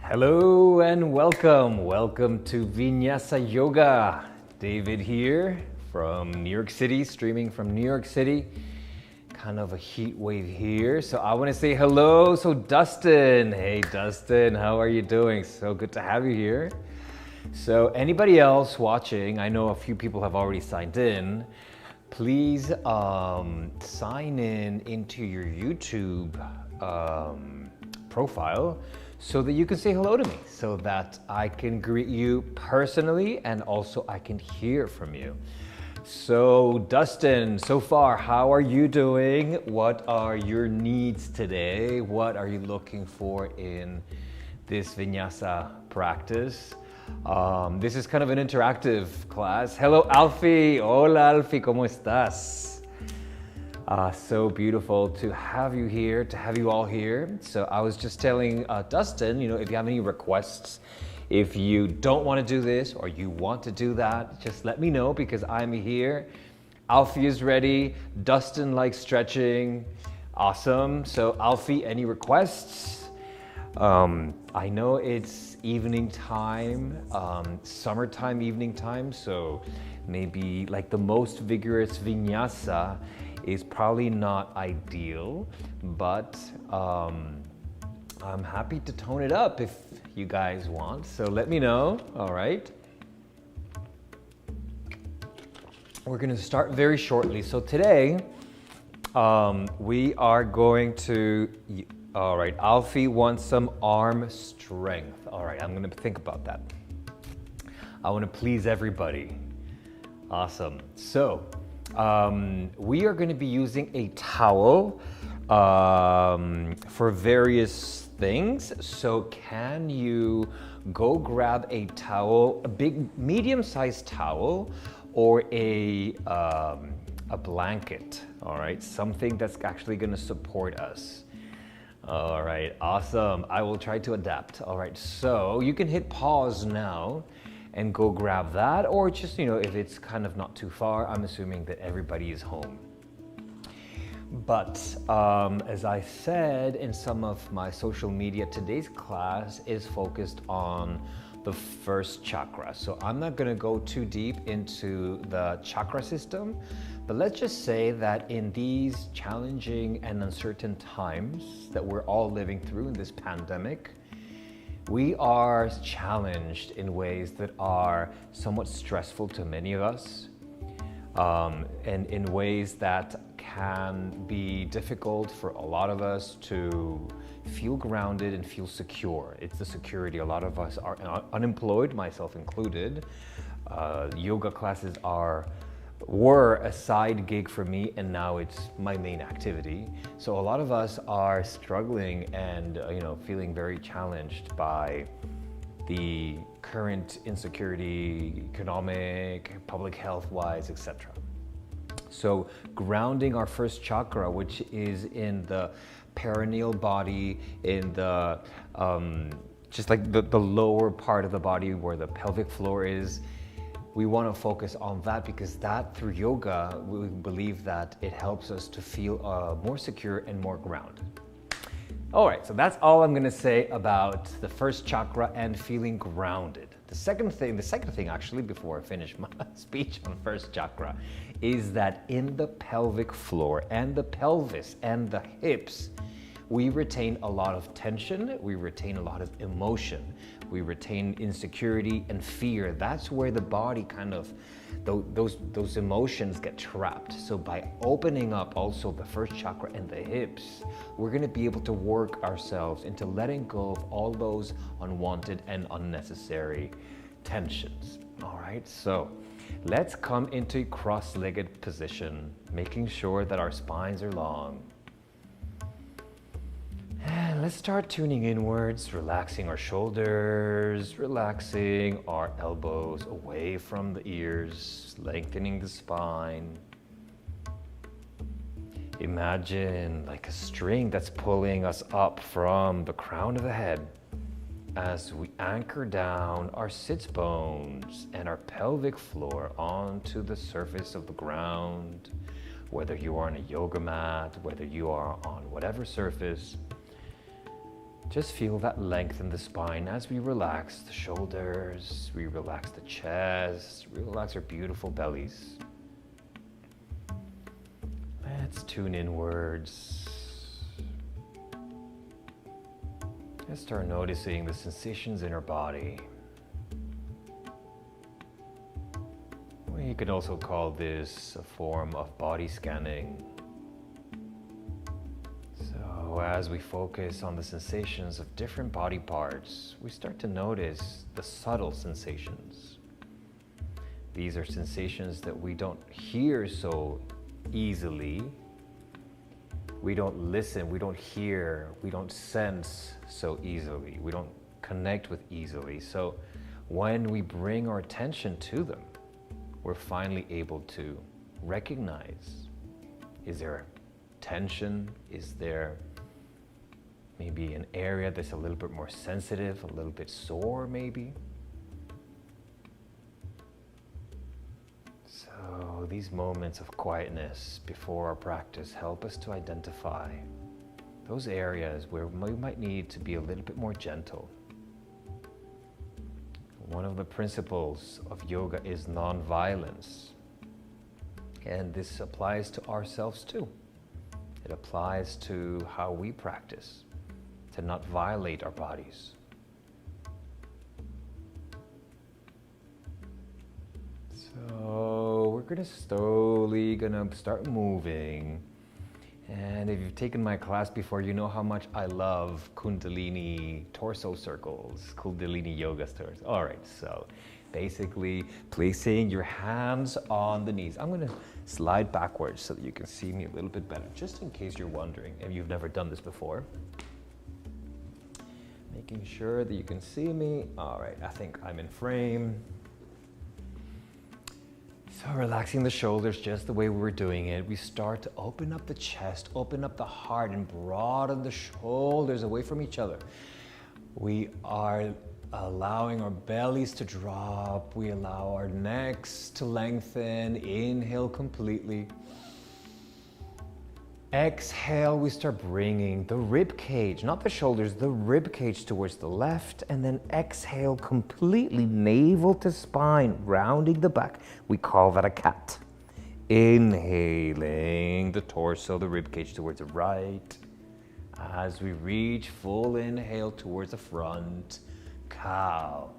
Hello and welcome. Welcome to Vinyasa Yoga. David here from New York City, streaming from New York City. Kind of a heat wave here. So I want to say hello. So Dustin, hey Dustin, how are you doing? So good to have you here. So anybody else watching, I know a few people have already signed in. Please sign in into your YouTube profile so that you can say hello to me, so that I can greet you personally and also I can hear from you. So Dustin, so far, how are you doing? What are your needs today? What are you looking for in this Vinyasa practice? This is kind of an interactive class. Hello, Alfie. Hola, Alfie. ¿Cómo estás? So beautiful to have you here, to have you all here. So I was just telling Dustin, if you have any requests, if you don't want to do this or you want to do that, just let me know because I'm here. Alfie is ready. Dustin likes stretching. Awesome. So Alfie, any requests? I know it's evening time, summertime evening time, so maybe like the most vigorous vinyasa is probably not ideal, but I'm happy to tone it up if you guys want, so let me know. All right. We're going to start very shortly. So today we are going to, all right, Alfie wants some arm strength. All right, I'm going to think about that. I want to please everybody. Awesome. So we are going to be using a towel for various things. So can you go grab a towel, a big medium-sized towel, or a blanket? All right, something that's actually going to support us. All right, awesome. I will try to adapt. All right, so you can hit pause now and go grab that, or just, if it's kind of not too far, I'm assuming that everybody is home. But as I said in some of my social media, today's class is focused on the first chakra. So I'm not going to go too deep into the chakra system, but let's just say that in these challenging and uncertain times that we're all living through in this pandemic, we are challenged in ways that are somewhat stressful to many of us, and in ways that can be difficult for a lot of us to feel grounded and feel secure. It's the security. A lot of us are unemployed, myself included. Yoga classes were a side gig for me, and now it's my main activity. So a lot of us are struggling and feeling very challenged by the current insecurity, economic, public health-wise, etc. So grounding our first chakra, which is in the perineal body, in the just like the lower part of the body where the pelvic floor is. We want to focus on that because that, through yoga, we believe that it helps us to feel more secure and more grounded. All right, so that's all I'm going to say about the first chakra and feeling grounded. The second thing actually, before I finish my speech on first chakra, is that in the pelvic floor and the pelvis and the hips, we retain a lot of tension, we retain a lot of emotion, we retain insecurity and fear. That's where the body kind of, those emotions get trapped. So by opening up also the first chakra and the hips, we're gonna be able to work ourselves into letting go of all those unwanted and unnecessary tensions. All right, so let's come into a cross-legged position, making sure that our spines are long. And let's start tuning inwards, relaxing our shoulders, relaxing our elbows away from the ears, lengthening the spine. Imagine like a string that's pulling us up from the crown of the head as we anchor down our sits bones and our pelvic floor onto the surface of the ground, whether you are on a yoga mat, whether you are on whatever surface. Just feel that length in the spine as we relax the shoulders, we relax the chest, we relax our beautiful bellies. Let's tune inwards. Let's start noticing the sensations in our body. You could also call this a form of body scanning. So as we focus on the sensations of different body parts, we start to notice the subtle sensations. These are sensations that we don't hear so easily. We don't listen, we don't hear, we don't sense so easily. We don't connect with easily. So when we bring our attention to them, we're finally able to recognize, is there tension? Is there maybe an area that's a little bit more sensitive, a little bit sore maybe? So these moments of quietness before our practice help us to identify those areas where we might need to be a little bit more gentle. One of the principles of yoga is non-violence, and this applies to ourselves too. It applies to how we practice, to not violate our bodies. So we're gonna slowly start moving. And if you've taken my class before, you know how much I love Kundalini torso circles, Kundalini yoga stars. All right, so basically placing your hands on the knees. I'm gonna slide backwards so that you can see me a little bit better, just in case you're wondering and you've never done this before. Making sure that you can see me. All right, I think I'm in frame. So relaxing the shoulders just the way we were doing it, we start to open up the chest, open up the heart, and broaden the shoulders away from each other. We are allowing our bellies to drop. We allow our necks to lengthen. Inhale completely. Exhale, we start bringing the rib cage, not the shoulders, the rib cage towards the left, and then exhale completely, navel to spine, rounding the back. We call that a cat. Inhaling the torso, the rib cage towards the right. As we reach full inhale towards the front, cow.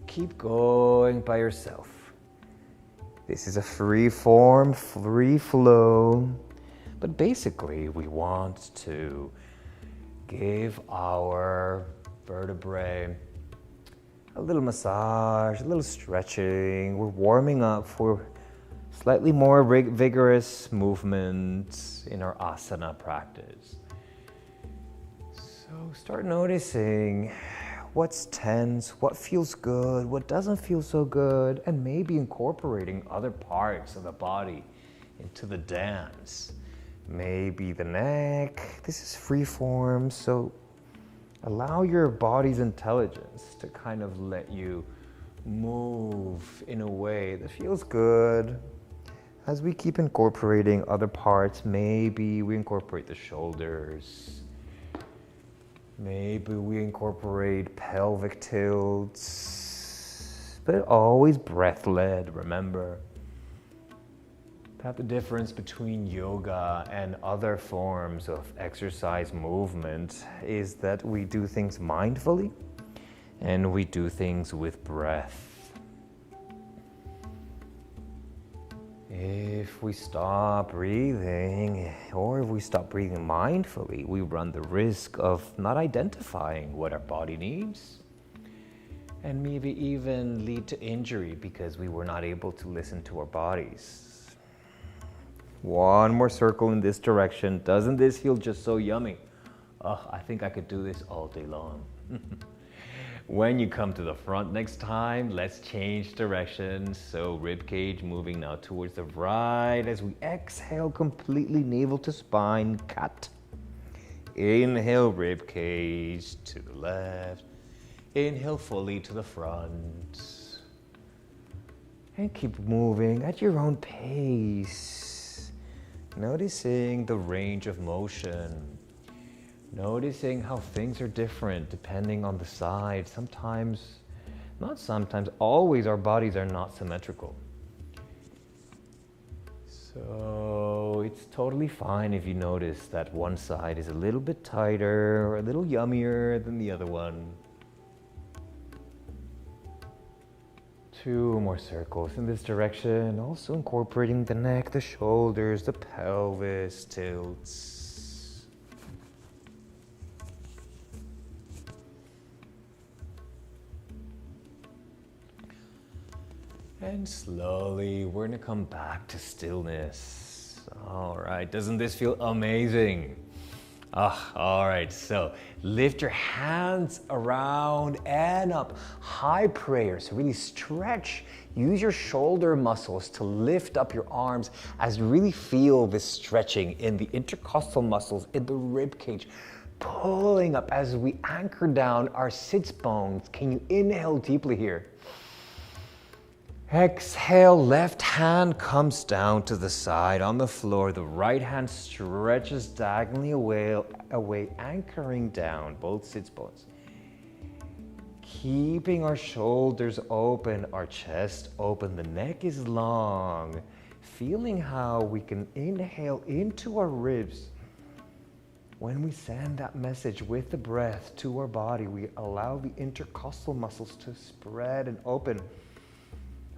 Keep going by yourself. This is a free form, free flow. But basically, we want to give our vertebrae a little massage, a little stretching. We're warming up for slightly more vigorous movements in our asana practice. So start noticing what's tense, what feels good, what doesn't feel so good, and maybe incorporating other parts of the body into the dance. Maybe the neck. This is free form, so allow your body's intelligence to kind of let you move in a way that feels good. As we keep incorporating other parts, maybe we incorporate the shoulders. Maybe we incorporate pelvic tilts, but always breath-led, remember. That the difference between yoga and other forms of exercise movement is that we do things mindfully and we do things with breath. If we stop breathing, or if we stop breathing mindfully, we run the risk of not identifying what our body needs, and maybe even lead to injury because we were not able to listen to our bodies. One more circle in this direction. Doesn't this feel just so yummy? Oh, I think I could do this all day long. When you come to the front next time, let's change direction. So rib cage moving now towards the right as we exhale completely, navel to spine, cat. Inhale, rib cage to the left. Inhale fully to the front. And keep moving at your own pace. Noticing the range of motion. Noticing how things are different depending on the side. Sometimes, not sometimes, always our bodies are not symmetrical. So it's totally fine if you notice that one side is a little bit tighter or a little yummier than the other one. 2 more circles in this direction, also incorporating the neck, the shoulders, the pelvis tilts. And slowly, we're gonna come back to stillness. All right, doesn't this feel amazing? All right, so lift your hands around and up. High prayer, so really stretch. Use your shoulder muscles to lift up your arms as you really feel this stretching in the intercostal muscles in the rib cage. Pulling up as we anchor down our sits bones. Can you inhale deeply here? Exhale, left hand comes down to the side on the floor. The right hand stretches diagonally away, anchoring down both sits bones. Keeping our shoulders open, our chest open, the neck is long. Feeling how we can inhale into our ribs. When we send that message with the breath to our body, we allow the intercostal muscles to spread and open,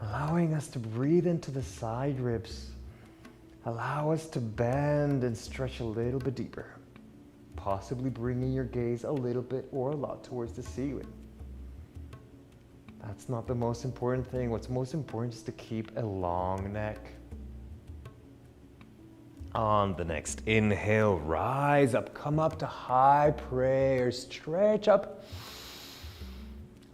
allowing us to breathe into the side ribs. Allow us to bend and stretch a little bit deeper, possibly bringing your gaze a little bit or a lot towards the ceiling. That's not the most important thing. What's most important is to keep a long neck. On the next inhale, rise up, come up to high prayer, stretch up.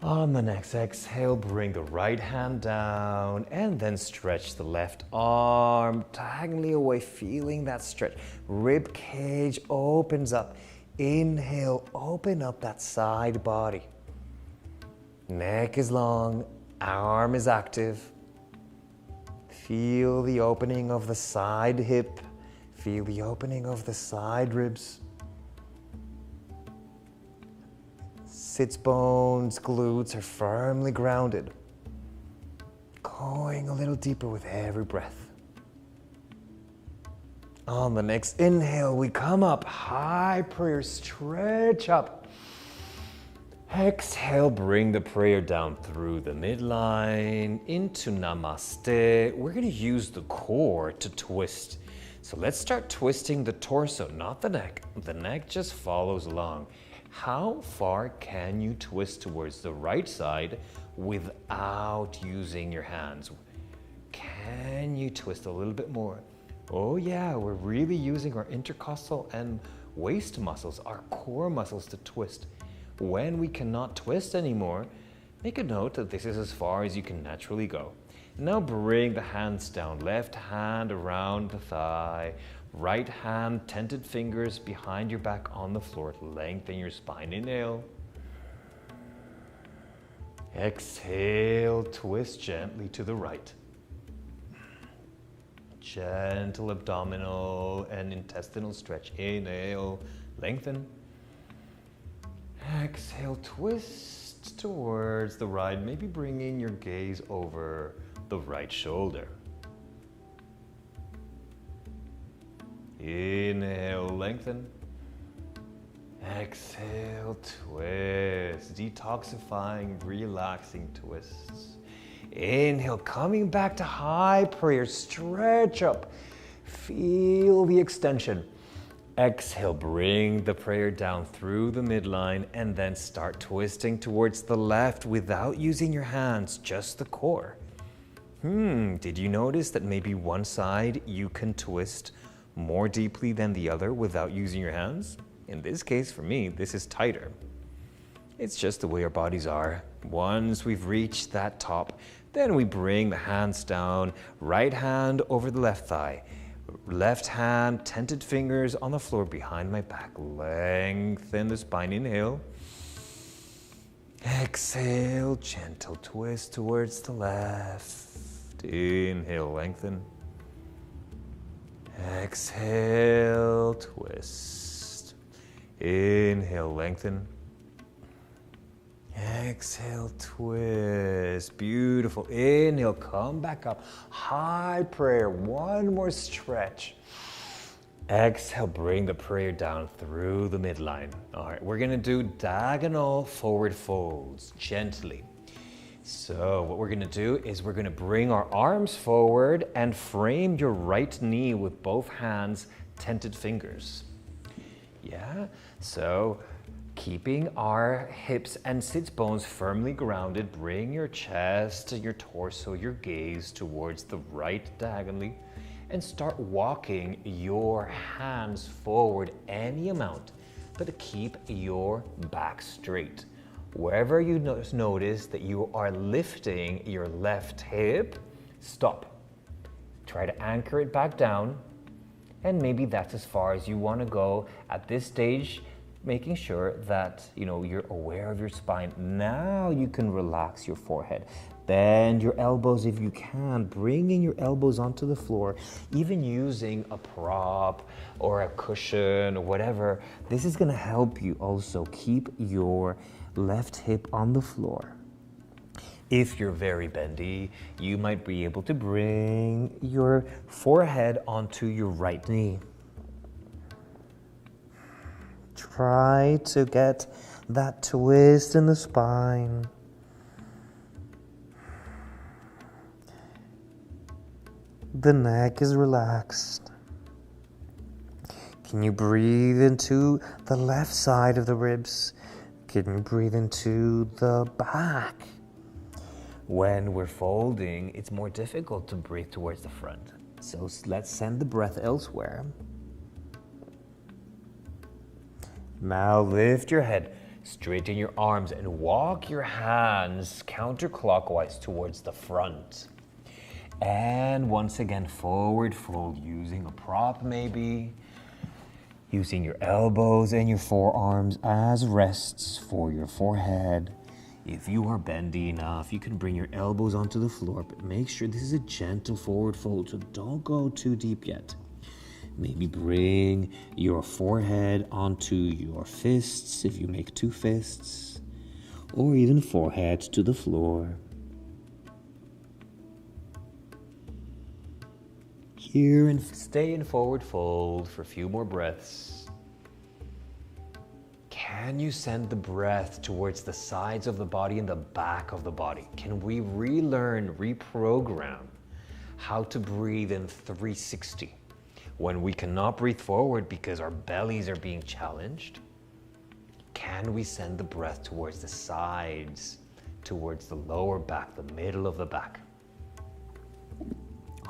On the next exhale, bring the right hand down and then stretch the left arm diagonally away, feeling that stretch. Rib cage opens up. Inhale, open up that side body. Neck is long, arm is active. Feel the opening of the side hip. Feel the opening of the side ribs. Sits bones, glutes are firmly grounded. Going a little deeper with every breath. On the next inhale, we come up, high prayer, stretch up. Exhale, bring the prayer down through the midline into Namaste. We're going to use the core to twist. So let's start twisting the torso, not the neck. The neck just follows along. How far can you twist towards the right side without using your hands? Can you twist a little bit more? Oh yeah, we're really using our intercostal and waist muscles, our core muscles to twist. When we cannot twist anymore, make a note that this is as far as you can naturally go. Now bring the hands down, left hand around the thigh, right hand, tented fingers behind your back on the floor. Lengthen your spine. Inhale. Exhale, twist gently to the right. Gentle abdominal and intestinal stretch. Inhale, lengthen. Exhale, twist towards the right, maybe bringing your gaze over the right shoulder. Inhale, lengthen. Exhale, twist. Detoxifying, relaxing twists. Inhale, coming back to high prayer. Stretch up. Feel the extension. Exhale, bring the prayer down through the midline and then start twisting towards the left without using your hands, just the core. Did you notice that maybe one side you can twist more deeply than the other without using your hands? In this case, for me, this is tighter. It's just the way our bodies are. Once we've reached that top, then we bring the hands down, right hand over the left thigh. Left hand, tented fingers on the floor behind my back. Lengthen the spine. Inhale. Exhale, gentle twist towards the left. Inhale, lengthen. Exhale, twist. Inhale, lengthen. Exhale, twist. Beautiful. Inhale, come back up. High prayer. One more stretch. Exhale, bring the prayer down through the midline. All right, we're gonna do diagonal forward folds, gently. So what we're gonna do is we're gonna bring our arms forward and frame your right knee with both hands, tented fingers. Yeah, so keeping our hips and sits bones firmly grounded, bring your chest, your torso, your gaze towards the right diagonally, and start walking your hands forward any amount, but keep your back straight. Wherever you notice that you are lifting your left hip, stop. Try to anchor it back down, and maybe that's as far as you want to go at this stage, making sure that you're aware of your spine. Now you can relax your forehead. Bend your elbows if you can, bringing your elbows onto the floor, even using a prop or a cushion or whatever. This is going to help you also keep your left hip on the floor. If you're very bendy, you might be able to bring your forehead onto your right knee. Try to get that twist in the spine. The neck is relaxed. Can you breathe into the left side of the ribs? Can you breathe into the back? When we're folding, it's more difficult to breathe towards the front. So let's send the breath elsewhere. Now lift your head, straighten your arms, and walk your hands counterclockwise towards the front. And once again, forward fold, using a prop maybe, using your elbows and your forearms as rests for your forehead. If you are bendy enough, you can bring your elbows onto the floor, but make sure this is a gentle forward fold, so don't go too deep yet. Maybe bring your forehead onto your fists if you make two fists, or even forehead to the floor. Here and stay in forward fold for a few more breaths. Can you send the breath towards the sides of the body and the back of the body? Can we relearn, reprogram how to breathe in 360? When we cannot breathe forward because our bellies are being challenged, can we send the breath towards the sides, towards the lower back, the middle of the back?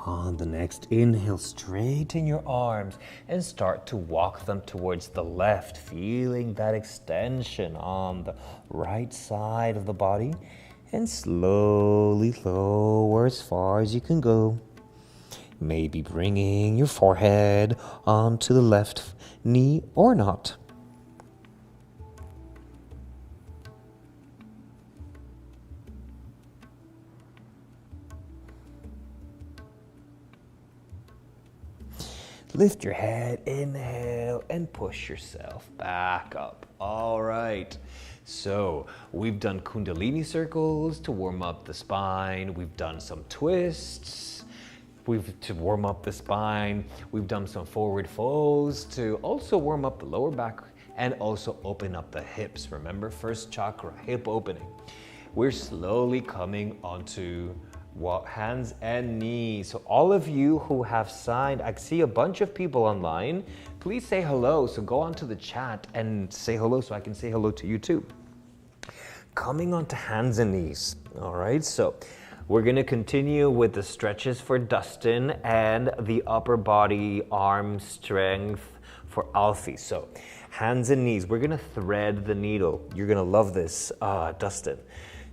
On the next inhale, straighten your arms and start to walk them towards the left, feeling that extension on the right side of the body, and slowly lower as far as you can go. Maybe bringing your forehead onto the left knee or not. Lift your head, inhale, and push yourself back up. All right. So we've done Kundalini circles to warm up the spine. We've done some twists. To warm up the spine. We've done some forward folds to also warm up the lower back and also open up the hips. Remember, first chakra, hip opening. We're slowly coming onto hands and knees. So all of you who have signed, I see a bunch of people online. Please say hello. So go onto the chat and say hello so I can say hello to you too. Coming onto hands and knees. All right, so we're going to continue with the stretches for Dustin and the upper body arm strength for Alfie. So hands and knees, we're going to thread the needle. You're going to love this, Dustin.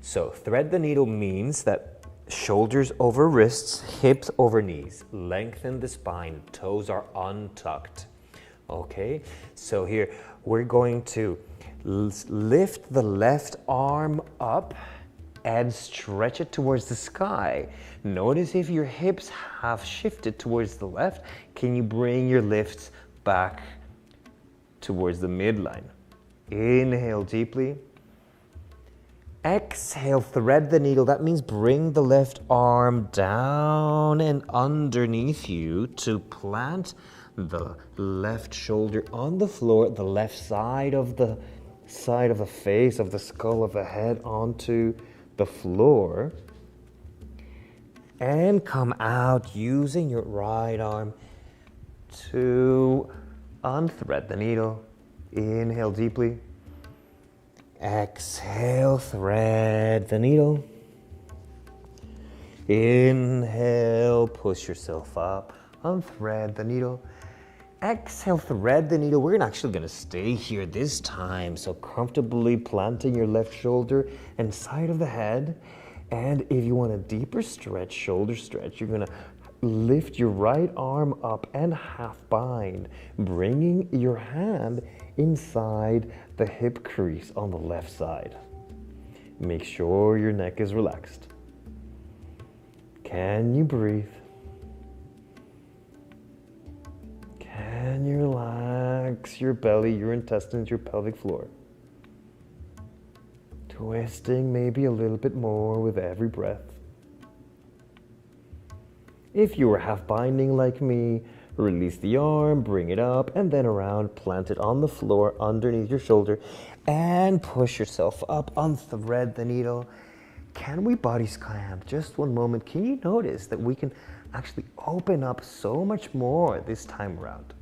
So thread the needle means that shoulders over wrists, hips over knees. Lengthen the spine, toes are untucked. Okay, so here we're going to lift the left arm up and stretch it towards the sky. Notice if your hips have shifted towards the left, can you bring your lifts back towards the midline. Inhale deeply. Exhale, thread the needle. That means bring the left arm down and underneath you to plant the left shoulder on the floor, the left side of the face, of the skull of the head onto the floor. And come out using your right arm to unthread the needle. Inhale deeply. Exhale, thread the needle. Inhale, push yourself up, unthread the needle. Exhale, thread the needle. We're actually going to stay here this time. So comfortably planting your left shoulder and side of the head. And if you want a deeper stretch, shoulder stretch, you're going to lift your right arm up and half bind, bringing your hand inside the hip crease on the left side. Make sure your neck is relaxed. Can you breathe? Can you relax your belly, your intestines, your pelvic floor? Twisting maybe a little bit more with every breath. If you are half binding like me, release the arm, bring it up, and then around, plant it on the floor underneath your shoulder, and push yourself up, unthread the needle. Can we body scan? Just one moment. Can you notice that we can actually open up so much more this time around?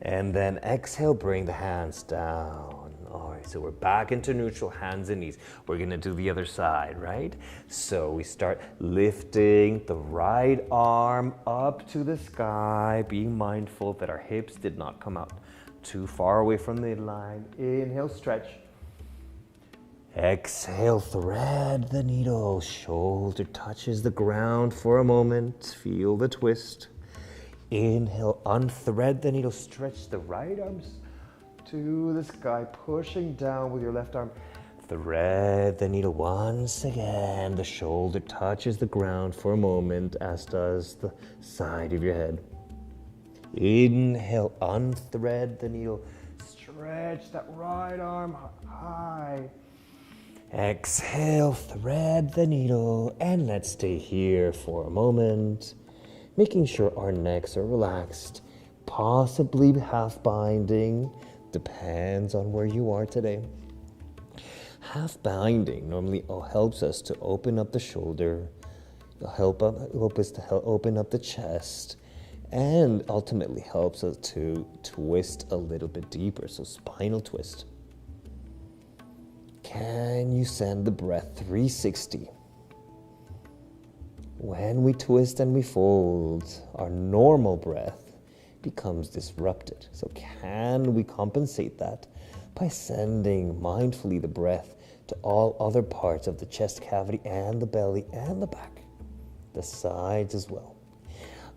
And then exhale, bring the hands down. All right, so we're back into neutral, hands and knees. We're gonna do the other side, right? So we start lifting the right arm up to the sky, being mindful that our hips did not come out too far away from the midline. Inhale, stretch. Exhale, thread the needle. Shoulder touches the ground for a moment. Feel the twist. Inhale, unthread the needle. Stretch the right arms to the sky, pushing down with your left arm. Thread the needle once again. The shoulder touches the ground for a moment, as does the side of your head. Inhale, unthread the needle. Stretch that right arm high. Exhale, thread the needle, and let's stay here for a moment, making sure our necks are relaxed, possibly half binding, depends on where you are today. Half binding normally helps us to open up the shoulder, help us to open up the chest, and ultimately helps us to twist a little bit deeper, so spinal twist. Can you send the breath 360? When we twist and we fold, our normal breath becomes disrupted. So can we compensate that by sending mindfully the breath to all other parts of the chest cavity and the belly and the back, the sides as well?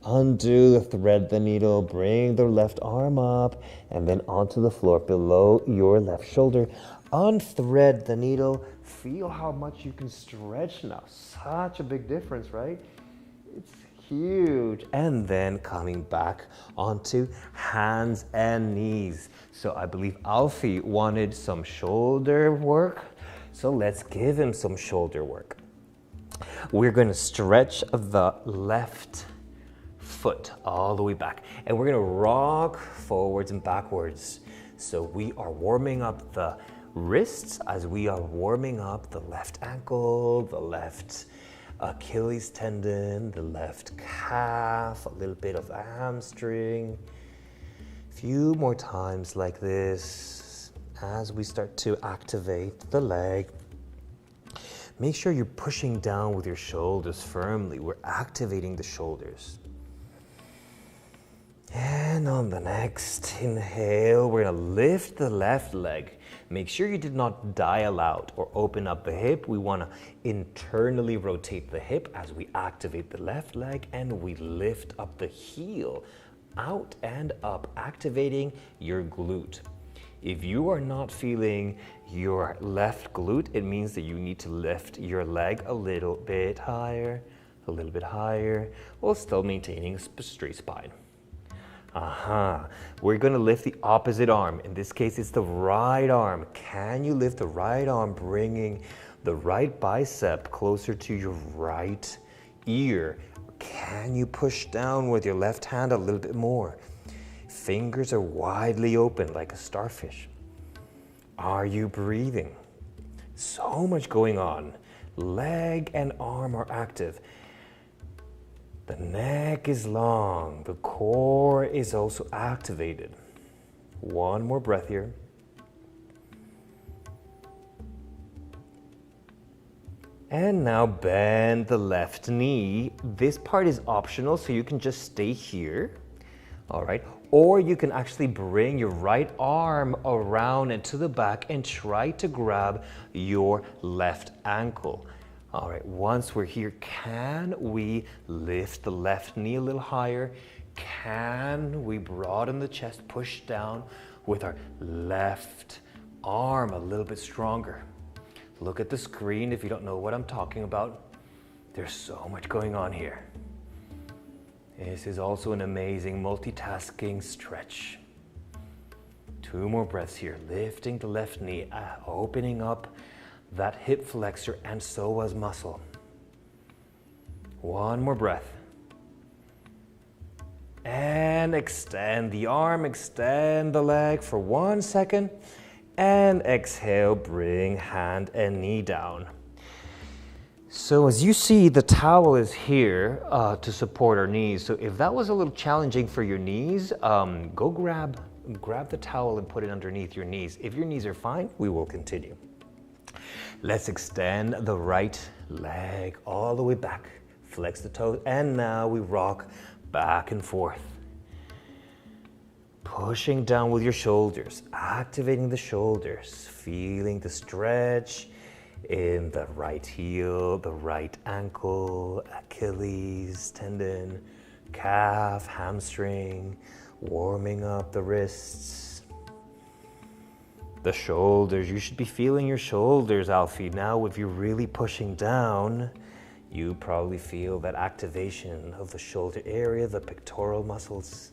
Undo the thread the needle, bring the left arm up and then onto the floor below your left shoulder. Unthread the needle. Feel how much you can stretch now. Such a big difference, right? It's huge. And then coming back onto hands and knees. So I believe Alfie wanted some shoulder work. So let's give him some shoulder work. We're going to stretch the left foot all the way back. And we're going to rock forwards and backwards. So we are warming up the wrists as we are warming up the left ankle, the left Achilles tendon, the left calf, a little bit of hamstring. A few more times like this as we start to activate the leg. Make sure you're pushing down with your shoulders firmly. We're activating the shoulders. And on the next inhale, we're gonna lift the left leg. Make sure you did not dial out or open up the hip. We wanna internally rotate the hip as we activate the left leg and we lift up the heel, out and up, activating your glute. If you are not feeling your left glute, it means that you need to lift your leg a little bit higher, while still maintaining a straight spine. We're gonna lift the opposite arm. In this case, it's the right arm. Can you lift the right arm, bringing the right bicep closer to your right ear? Can you push down with your left hand a little bit more? Fingers are widely open like a starfish. Are you breathing? So much going on. Leg and arm are active. The neck is long. The core is also activated. One more breath here. And now bend the left knee. This part is optional, so you can just stay here. All right. Or you can actually bring your right arm around and to the back and try to grab your left ankle. All right, once we're here, can we lift the left knee a little higher? Can we broaden the chest, push down with our left arm a little bit stronger? Look at the screen if you don't know what I'm talking about. There's so much going on here. This is also an amazing multitasking stretch. 2 more breaths here, lifting the left knee, opening up that hip flexor and psoas muscle. 1 more breath. And extend the arm, extend the leg for 1 second. And exhale, bring hand and knee down. So as you see, the towel is here to support our knees. So if that was a little challenging for your knees, go grab the towel and put it underneath your knees. If your knees are fine, we will continue. Let's extend the right leg all the way back. Flex the toes, and now we rock back and forth. Pushing down with your shoulders, activating the shoulders, feeling the stretch in the right heel, the right ankle, Achilles tendon, calf, hamstring, warming up the wrists. The shoulders, you should be feeling your shoulders, Alfie. Now, if you're really pushing down, you probably feel that activation of the shoulder area, the pectoral muscles.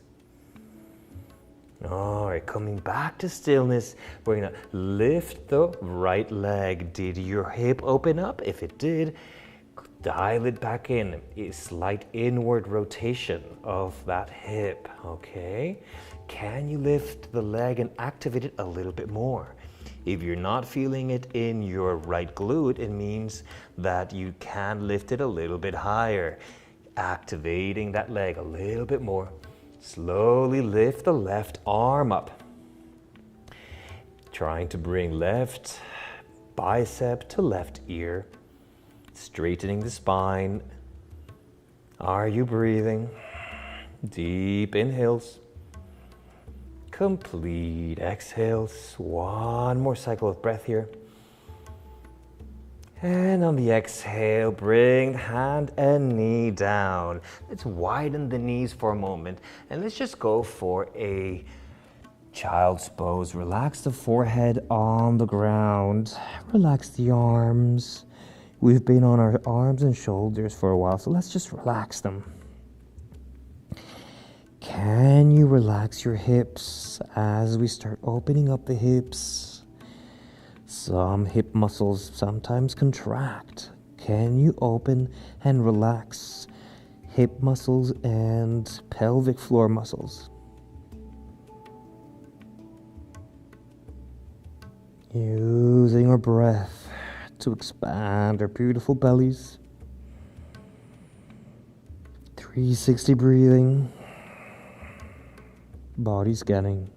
All right, coming back to stillness, we're gonna lift the right leg. Did your hip open up? If it did, dial it back in. A slight inward rotation of that hip, okay? Can you lift the leg and activate it a little bit more? If you're not feeling it in your right glute, it means that you can lift it a little bit higher. Activating that leg a little bit more. Slowly lift the left arm up. Trying to bring left bicep to left ear. Straightening the spine. Are you breathing? Deep inhales. Complete exhales. 1 more cycle of breath here. And on the exhale, bring hand and knee down. Let's widen the knees for a moment. And let's just go for a child's pose. Relax the forehead on the ground. Relax the arms. We've been on our arms and shoulders for a while, so let's just relax them. Can you relax your hips as we start opening up the hips? Some hip muscles sometimes contract. Can you open and relax hip muscles and pelvic floor muscles? Using our breath to expand our beautiful bellies. 360 breathing. Body scanning.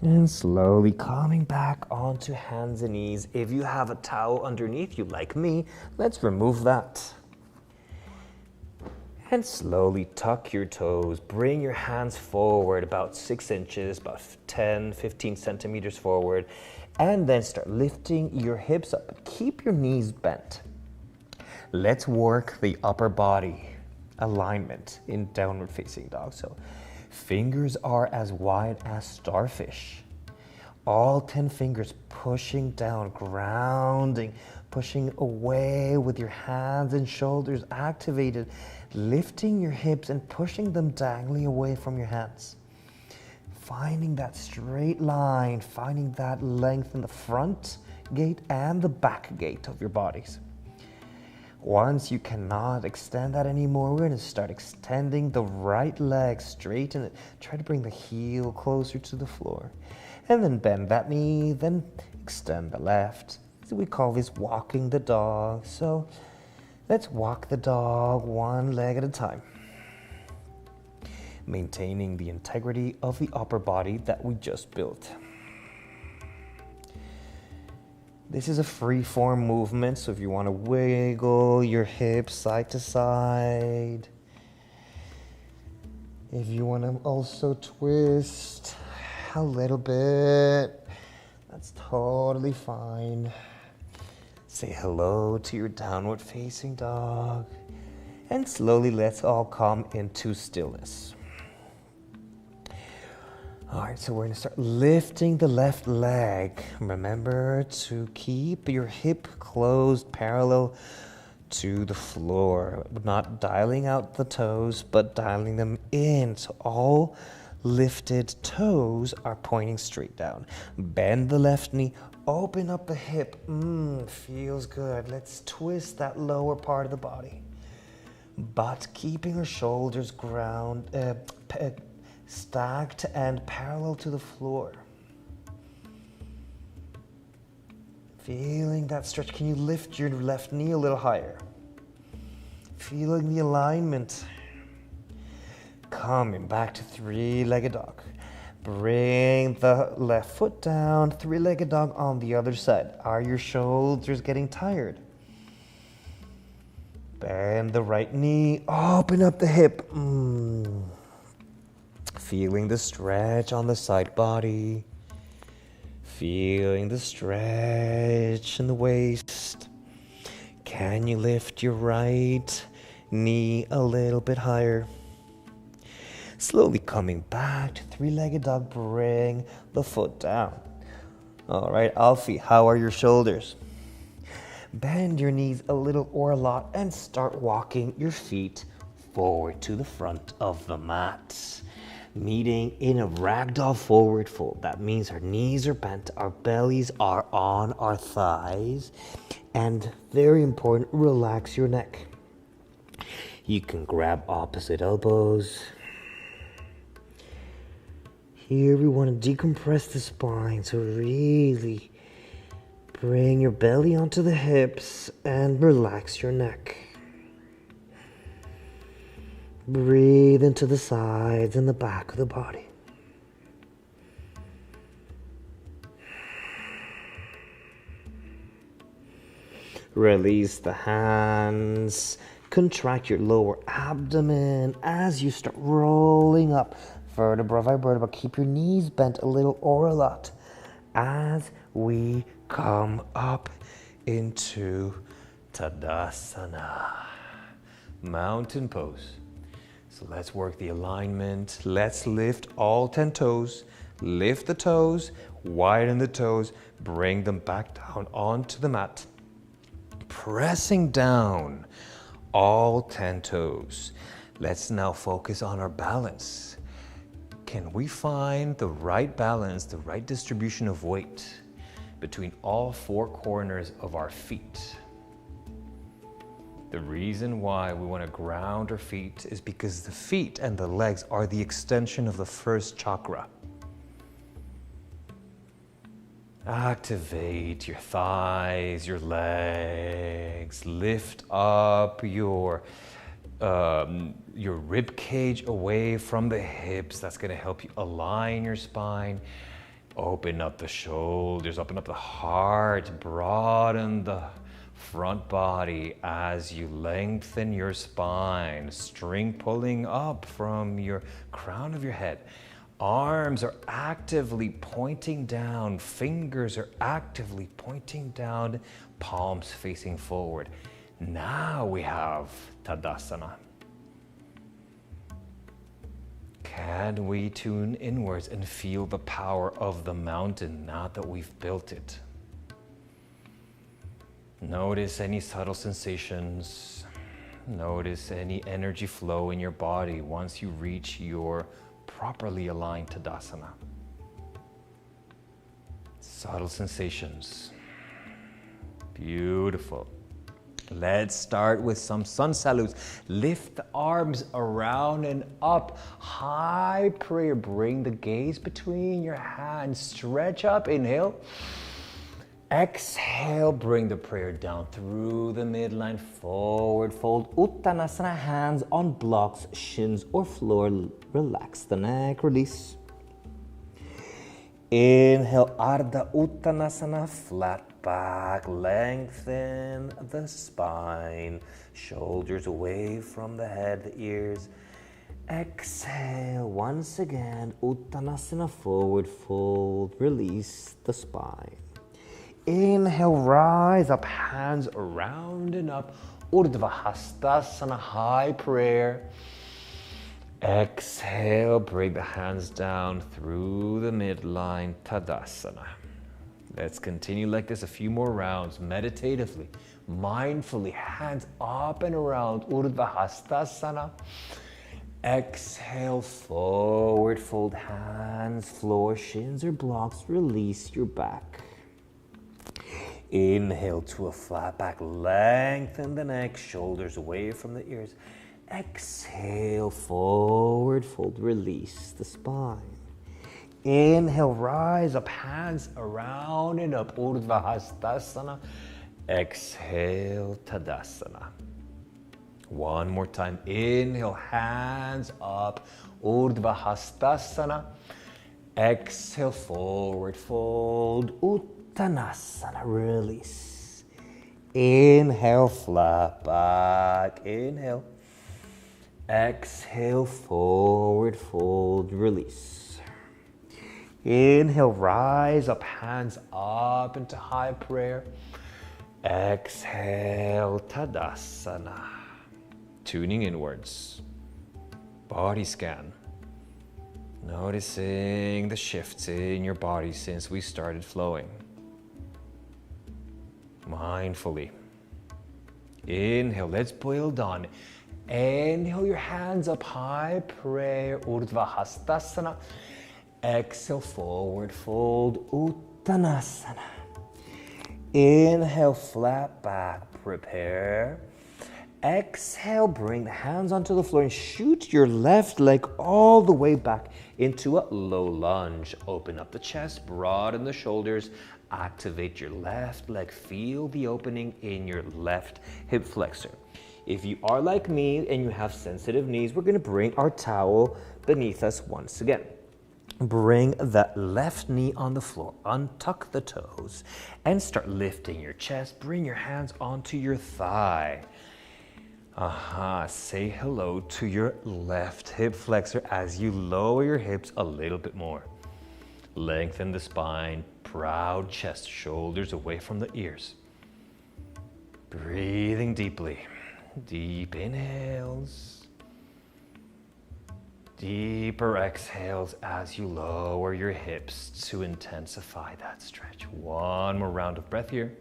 And slowly coming back onto hands and knees. If you have a towel underneath you like me, let's remove that. And slowly tuck your toes. Bring your hands forward about 6 inches, about 10, 15 centimeters forward. And then start lifting your hips up. Keep your knees bent. Let's work the upper body alignment in downward facing dog. So fingers are as wide as starfish. All 10 fingers pushing down, grounding, pushing away with your hands and shoulders activated, lifting your hips and pushing them dangling away from your hands. Finding that straight line, finding that length in the front gate and the back gate of your bodies. Once you cannot extend that anymore, we're going to start extending the right leg, straighten it, try to bring the heel closer to the floor. And then bend that knee, then extend the left. So we call this walking the dog. So let's walk the dog one leg at a time. Maintaining the integrity of the upper body that we just built. This is a free form movement, so if you want to wiggle your hips side to side, if you want to also twist a little bit, that's totally fine. Say hello to your downward facing dog, and slowly let's all come into stillness. All right, so we're going to start lifting the left leg. Remember to keep your hip closed parallel to the floor. Not dialing out the toes, but dialing them in. So all lifted toes are pointing straight down. Bend the left knee, open up the hip. Feels good. Let's twist that lower part of the body. But keeping our shoulders stacked and parallel to the floor. Feeling that stretch. Can you lift your left knee a little higher? Feeling the alignment. Coming back to three-legged dog. Bring the left foot down, three-legged dog on the other side. Are your shoulders getting tired? Bend the right knee, open up the hip. Feeling the stretch on the side body. Feeling the stretch in the waist. Can you lift your right knee a little bit higher? Slowly coming back to three-legged dog, bring the foot down. All right, Alfie, how are your shoulders? Bend your knees a little or a lot and start walking your feet forward to the front of the mat. Meeting in a ragdoll forward fold. That means our knees are bent, our bellies are on our thighs, and very important, relax your neck. You can grab opposite elbows. Here we want to decompress the spine, so really bring your belly onto the hips and relax your neck. Breathe into the sides and the back of the body. Release the hands. Contract your lower abdomen as you start rolling up vertebra by vertebra. Keep your knees bent a little or a lot as we come up into Tadasana, mountain pose. So let's work the alignment. Let's lift all 10 toes. Lift the toes, widen the toes, bring them back down onto the mat. Pressing down all 10 toes. Let's now focus on our balance. Can we find the right balance, the right distribution of weight between all four corners of our feet? The reason why we want to ground our feet is because the feet and the legs are the extension of the first chakra. Activate your thighs, your legs, lift up your rib cage away from the hips. That's going to help you align your spine. Open up the shoulders, open up the heart, broaden the front body as you lengthen your spine. String pulling up from your crown of your head. Arms are actively pointing down. Fingers are actively pointing down. Palms facing forward. Now we have Tadasana. Can we tune inwards and feel the power of the mountain now that we've built it? Notice any subtle sensations. Notice any energy flow in your body once you reach your properly aligned Tadasana. Subtle sensations. Beautiful. Let's start with some sun salutes. Lift the arms around and up. High prayer. Bring the gaze between your hands. Stretch up. Inhale. Exhale. Bring the prayer down through the midline. Forward fold. Uttanasana. Hands on blocks, shins or floor. Relax the neck. Release. Inhale. Ardha Uttanasana. Flat back, lengthen the spine, shoulders away from the head, the ears. Exhale, once again, Uttanasana, forward fold, release the spine. Inhale, rise up, hands around and up, Urdhva Hastasana, high prayer. Exhale, bring the hands down through the midline, Tadasana. Let's continue like this a few more rounds, meditatively, mindfully, hands up and around, Urdhva Hastasana. Exhale, forward fold, hands, floor, shins or blocks, release your back. Inhale to a flat back, lengthen the neck, shoulders away from the ears. Exhale, forward fold, release the spine. Inhale, rise up, hands around and up, Urdhva Hastasana. Exhale, Tadasana. One more time, inhale, hands up, Urdhva Hastasana. Exhale, forward fold, Uttanasana, release. Inhale, flat back, inhale. Exhale, forward fold, release. Inhale, rise up, hands up into high prayer. Exhale, Tadasana. Tuning inwards. Body scan. Noticing the shifts in your body since we started flowing. Mindfully. Inhale, let's build on. Inhale, your hands up high, prayer, Urdhva Hastasana. Exhale, forward fold, Uttanasana. Inhale, flat back, prepare. Exhale, bring the hands onto the floor and shoot your left leg all the way back into a low lunge. Open up the chest, broaden the shoulders, activate your left leg. Feel the opening in your left hip flexor. If you are like me and you have sensitive knees, we're going to bring our towel beneath us once again. Bring that left knee on the floor, untuck the toes, and start lifting your chest. Bring your hands onto your thigh. Say hello to your left hip flexor as you lower your hips a little bit more. Lengthen the spine, proud chest, shoulders away from the ears. Breathing deeply. Deep inhales. Deeper exhales as you lower your hips to intensify that stretch. One more round of breath here.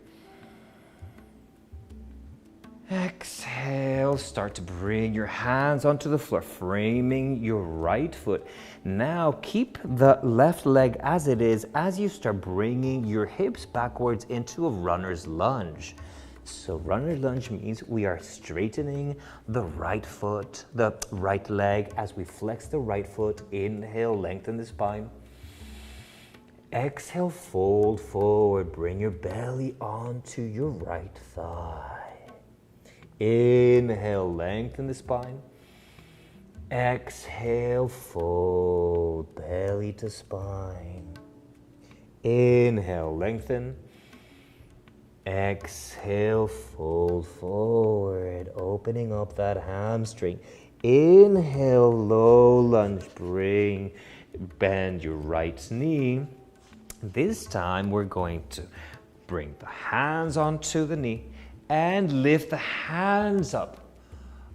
Exhale, start to bring your hands onto the floor, framing your right foot. Now keep the left leg as it is as you start bringing your hips backwards into a runner's lunge. So runner's lunge means we are straightening the right foot, the right leg as we flex the right foot. Inhale, lengthen the spine. Exhale, fold forward. Bring your belly onto your right thigh. Inhale, lengthen the spine. Exhale, fold, belly to spine. Inhale, lengthen. Exhale, fold forward, opening up that hamstring. Inhale, low lunge, bend your right knee. This time we're going to bring the hands onto the knee and lift the hands up.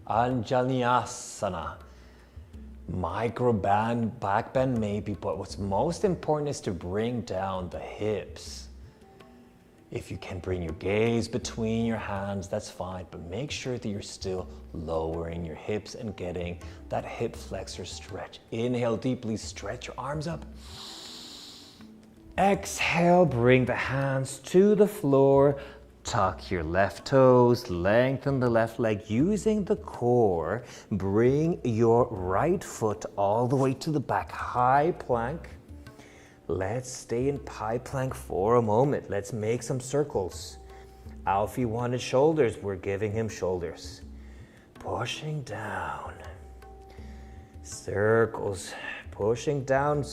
Anjaneyasana. Micro back bend maybe, but what's most important is to bring down the hips. If you can bring your gaze between your hands, that's fine, but make sure that you're still lowering your hips and getting that hip flexor stretch. Inhale deeply, stretch your arms up. Exhale, bring the hands to the floor. Tuck your left toes, lengthen the left leg using the core. Bring your right foot all the way to the back, high plank. Let's stay in high plank for a moment. Let's make some circles. Alfie wanted shoulders, we're giving him shoulders. Pushing down. Circles, pushing down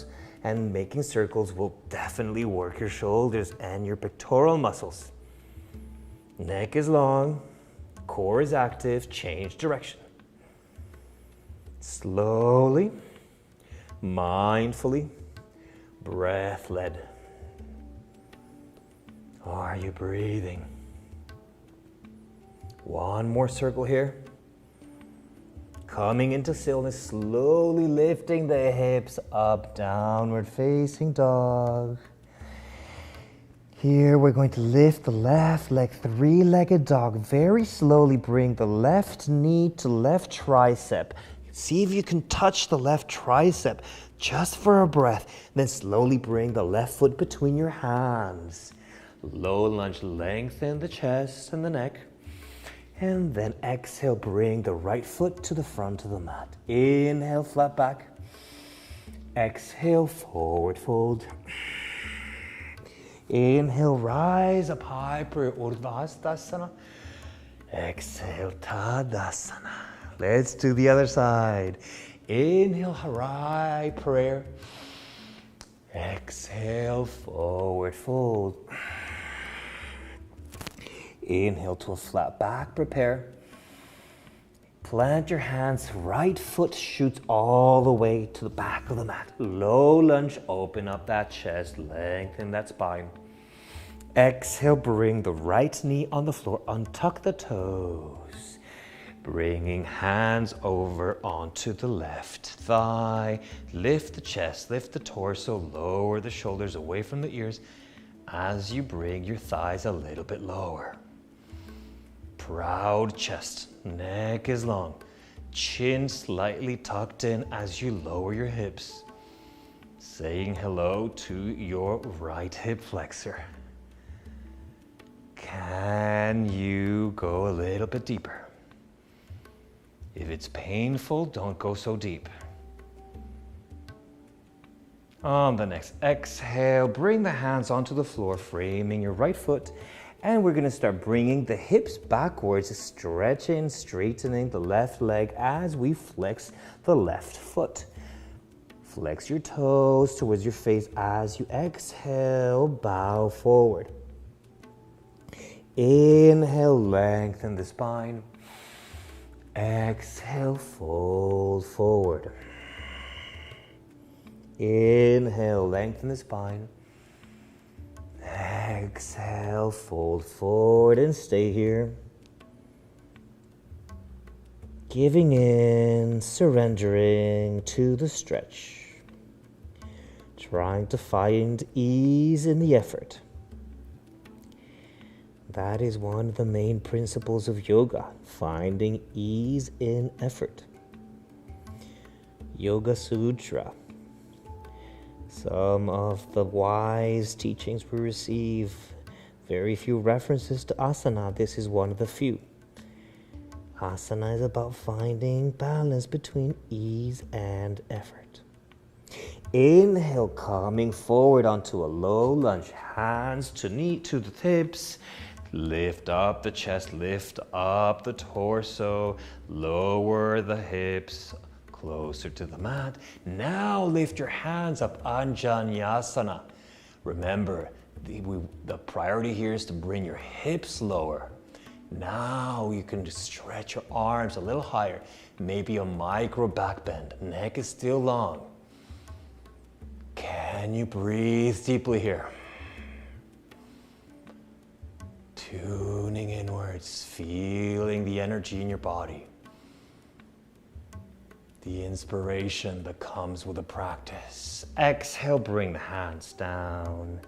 and making circles will definitely work your shoulders and your pectoral muscles. Neck is long, core is active, change direction. Slowly, mindfully, breath led. Are you breathing? One more circle here. Coming into stillness, slowly lifting the hips up, downward facing dog. Here we're going to lift the left leg, three-legged dog. Very slowly bring the left knee to left tricep. See if you can touch the left tricep just for a breath. Then slowly bring the left foot between your hands. Low lunge, lengthen the chest and the neck. And then exhale, bring the right foot to the front of the mat. Inhale, flat back. Exhale, forward fold. Inhale, rise up high, prayer, Urdhva Hastasana. Exhale, Tadasana. Let's do the other side. Inhale, high prayer. Exhale, forward fold. Inhale to a flat back, prepare. Plant your hands, right foot shoots all the way to the back of the mat. Low lunge, open up that chest, lengthen that spine. Exhale, bring the right knee on the floor, untuck the toes. Bringing hands over onto the left thigh. Lift the chest, lift the torso, lower the shoulders away from the ears as you bring your thighs a little bit lower. Proud chest, neck is long, chin slightly tucked in as you lower your hips. Saying hello to your right hip flexor. Can you go a little bit deeper? If it's painful, don't go so deep. On the next exhale, bring the hands onto the floor, framing your right foot. And we're gonna start bringing the hips backwards, stretching, straightening the left leg as we flex the left foot. Flex your toes towards your face as you exhale, bow forward. Inhale, lengthen the spine. Exhale, fold forward. Inhale, lengthen the spine. Exhale, fold forward and stay here. Giving in, surrendering to the stretch. Trying to find ease in the effort. That is one of the main principles of yoga, finding ease in effort. Yoga Sutra. Some of the wise teachings we receive, very few references to asana. This is one of the few. Asana is about finding balance between ease and effort. Inhale, coming forward onto a low lunge, hands to knee to the hips. Lift up the chest, lift up the torso, lower the hips, closer to the mat. Now lift your hands up, Anjaneyasana. Remember, the priority here is to bring your hips lower. Now you can just stretch your arms a little higher, maybe a micro back bend. Neck is still long. Can you breathe deeply here? Tuning inwards, feeling the energy in your body. the inspiration that comes with the practice. Exhale, bring the hands down.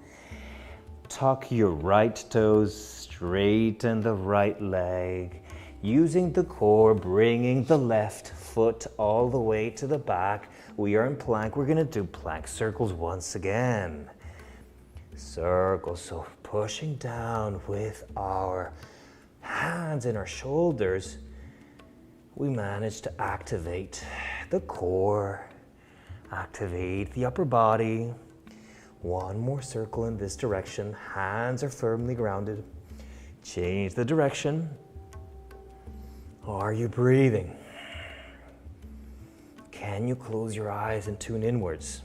Tuck your right toes, straighten the right leg. Using the core, bringing the left foot all the way to the back. We are in plank. We're gonna do plank circles once again. Circles, so pushing down with our hands and our shoulders, we manage to activate the core, activate the upper body. One more circle in this direction. Hands are firmly grounded. Change the direction. Are you breathing? Can you close your eyes and tune inwards?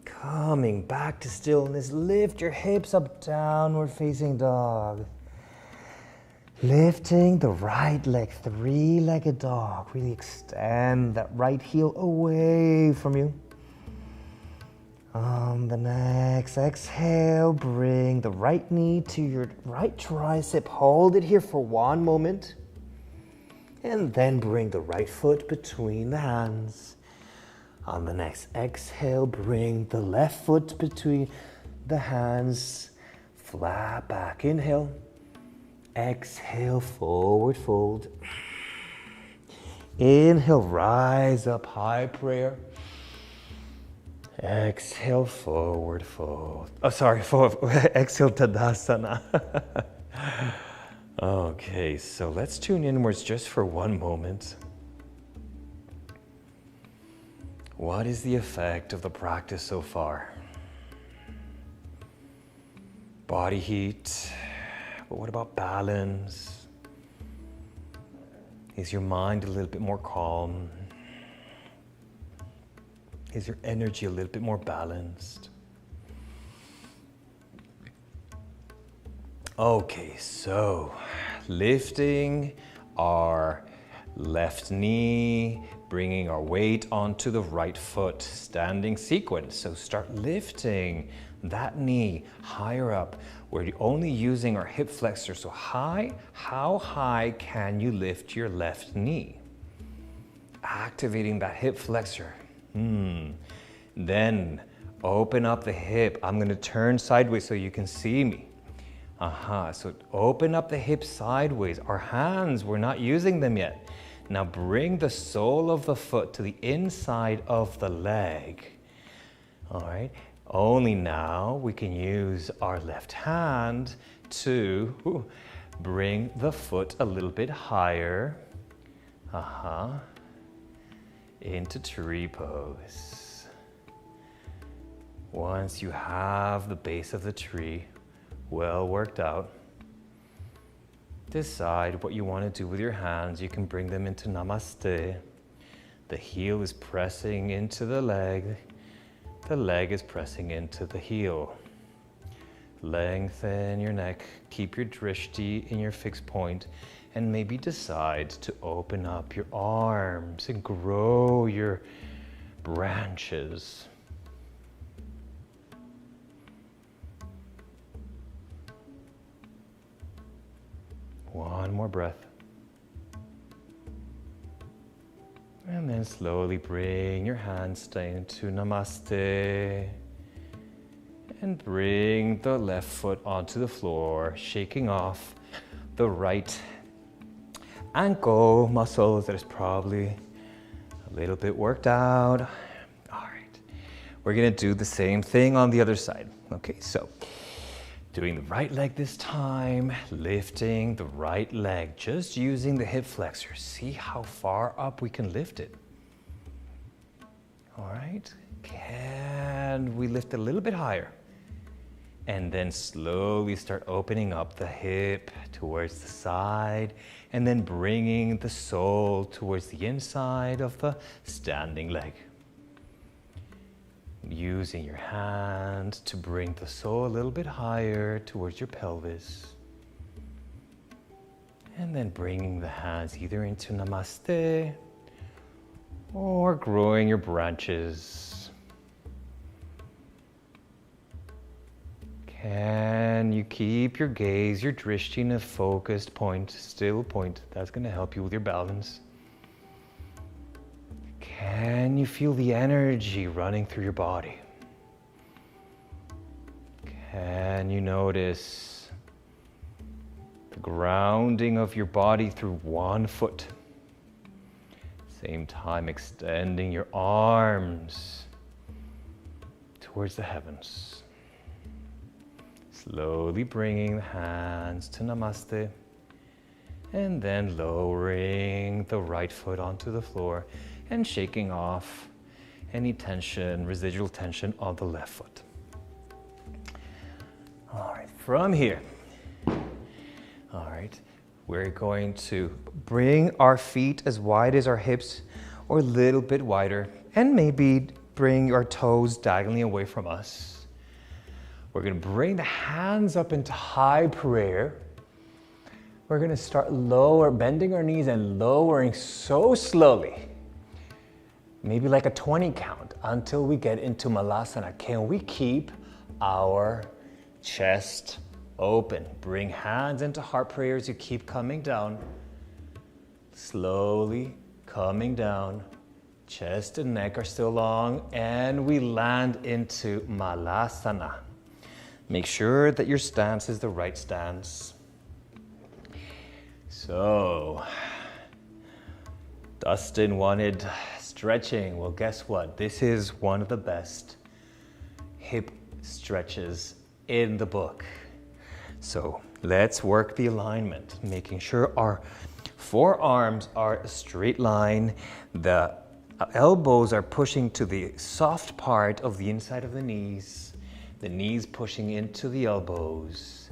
Coming back to stillness, lift your hips up, downward facing dog. Lifting the right leg, three-legged dog. Really extend that right heel away from you. On the next exhale, bring the right knee to your right tricep. Hold it here for one moment. And then bring the right foot between the hands. On the next exhale, bring the left foot between the hands. Flat back, inhale. Exhale, forward fold. Inhale, rise up, high prayer. Exhale, forward fold. Exhale, Tadasana. Okay, so let's tune inwards just for one moment. What is the effect of the practice so far? Body heat. But what about balance? Is your mind a little bit more calm? Is your energy a little bit more balanced? Okay, so lifting our left knee, bringing our weight onto the right foot, standing sequence. So start lifting that knee higher up. We're only using our hip flexor. So high, how high can you lift your left knee? Activating that hip flexor. Then open up the hip. I'm gonna turn sideways so you can see me. So open up the hip sideways. Our hands, we're not using them yet. Now bring the sole of the foot to the inside of the leg. All right. Only now we can use our left hand to bring the foot a little bit higher. Into tree pose. Once you have the base of the tree well worked out, decide what you want to do with your hands. You can bring them into Namaste. The heel is pressing into the leg. The leg is pressing into the heel. Lengthen your neck. Keep your drishti in your fixed point. And maybe decide to open up your arms and grow your branches. One more breath. And then slowly bring your hands down to Namaste. And bring the left foot onto the floor, shaking off the right ankle muscles that is probably a little bit worked out. All right. We're gonna do the same thing on the other side. Okay, so doing the right leg this time, lifting the right leg, just using the hip flexor. See how far up we can lift it. All right, can we lift a little bit higher? And then slowly start opening up the hip towards the side, and then bringing the sole towards the inside of the standing leg. Using your hand to bring the sole a little bit higher towards your pelvis. And then bringing the hands either into Namaste or growing your branches. Can you keep your gaze, your drishti in a focused point, still point? That's going to help you with your balance. Can you feel the energy running through your body? Can you notice the grounding of your body through one foot? Same time extending your arms towards the heavens. Slowly bringing the hands to Namaste and then lowering the right foot onto the floor and shaking off any tension, residual tension on the left foot. All right, from here, all right, we're going to bring our feet as wide as our hips or a little bit wider, and maybe bring our toes diagonally away from us. We're going to bring the hands up into high prayer. We're going to start bending our knees and lowering so slowly, maybe like a 20 count, until we get into Malasana. Can we keep our chest open? Bring hands into heart prayer as you keep coming down. Slowly coming down. Chest and neck are still long, and we land into Malasana. Make sure that your stance is the right stance. So, Dustin wanted stretching. Well, guess what? This is one of the best hip stretches in the book. So let's work the alignment, making sure our forearms are a straight line. The elbows are pushing to the soft part of the inside of the knees pushing into the elbows.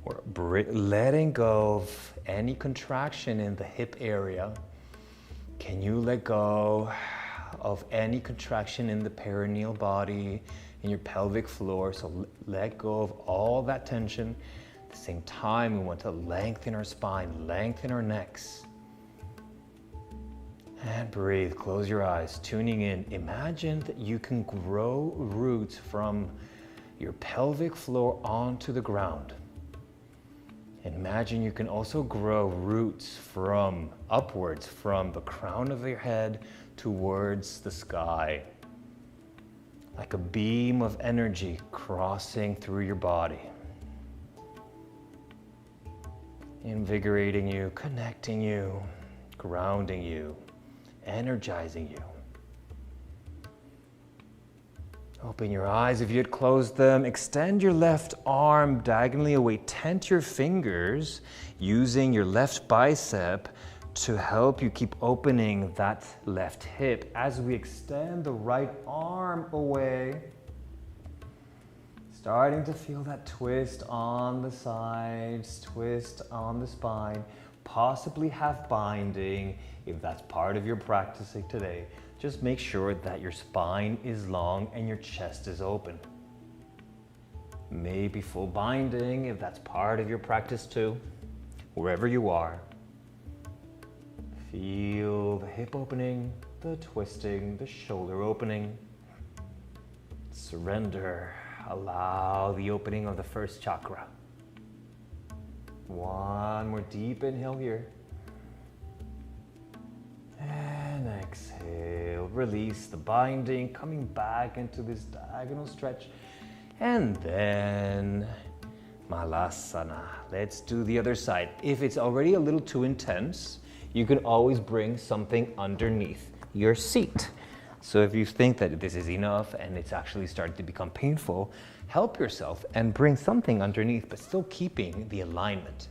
We're letting go of any contraction in the hip area. Can you let go of any contraction in the perineal body, in your pelvic floor? So let go of all that tension. At the same time, we want to lengthen our spine, lengthen our necks. And breathe, close your eyes, tuning in. Imagine that you can grow roots from your pelvic floor onto the ground. And imagine you can also grow roots from upwards, from the crown of your head towards the sky. Like a beam of energy crossing through your body. Invigorating you, connecting you, grounding you, energizing you. Open your eyes if you had closed them. Extend your left arm diagonally away. Tent your fingers using your left bicep to help you keep opening that left hip as we extend the right arm away. Starting to feel that twist on the sides, twist on the spine, possibly have binding if that's part of your practicing today. Just make sure that your spine is long and your chest is open. Maybe full binding if that's part of your practice too, wherever you are. Feel the hip opening, the twisting, the shoulder opening. Surrender. Allow the opening of the first chakra. One more deep inhale here. And exhale. Release the binding, coming back into this diagonal stretch. And then Malasana. Let's do the other side. If it's already a little too intense, you can always bring something underneath your seat. So if you think that this is enough and it's actually starting to become painful, help yourself and bring something underneath, but still keeping the alignment.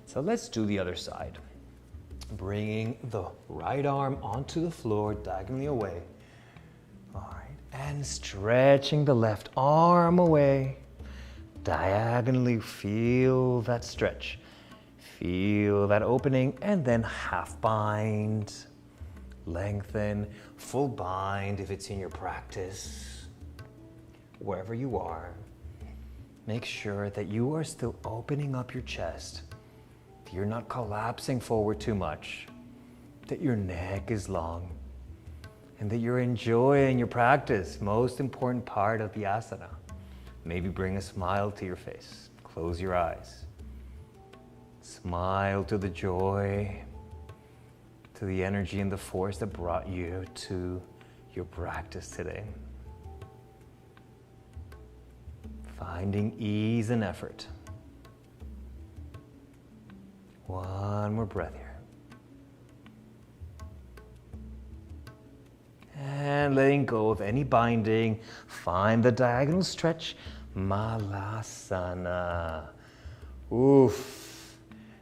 So let's do the other side. Bringing the right arm onto the floor, diagonally away. All right, and stretching the left arm away. Diagonally feel that stretch. Feel that opening, and then half bind. Lengthen, full bind if it's in your practice. Wherever you are, make sure that you are still opening up your chest. That you're not collapsing forward too much. That your neck is long. And that you're enjoying your practice. Most important part of the asana. Maybe bring a smile to your face. Close your eyes. Smile to the joy, to the energy and the force that brought you to your practice today. Finding ease and effort. One more breath here. And letting go of any binding. Find the diagonal stretch. Malasana. Oof.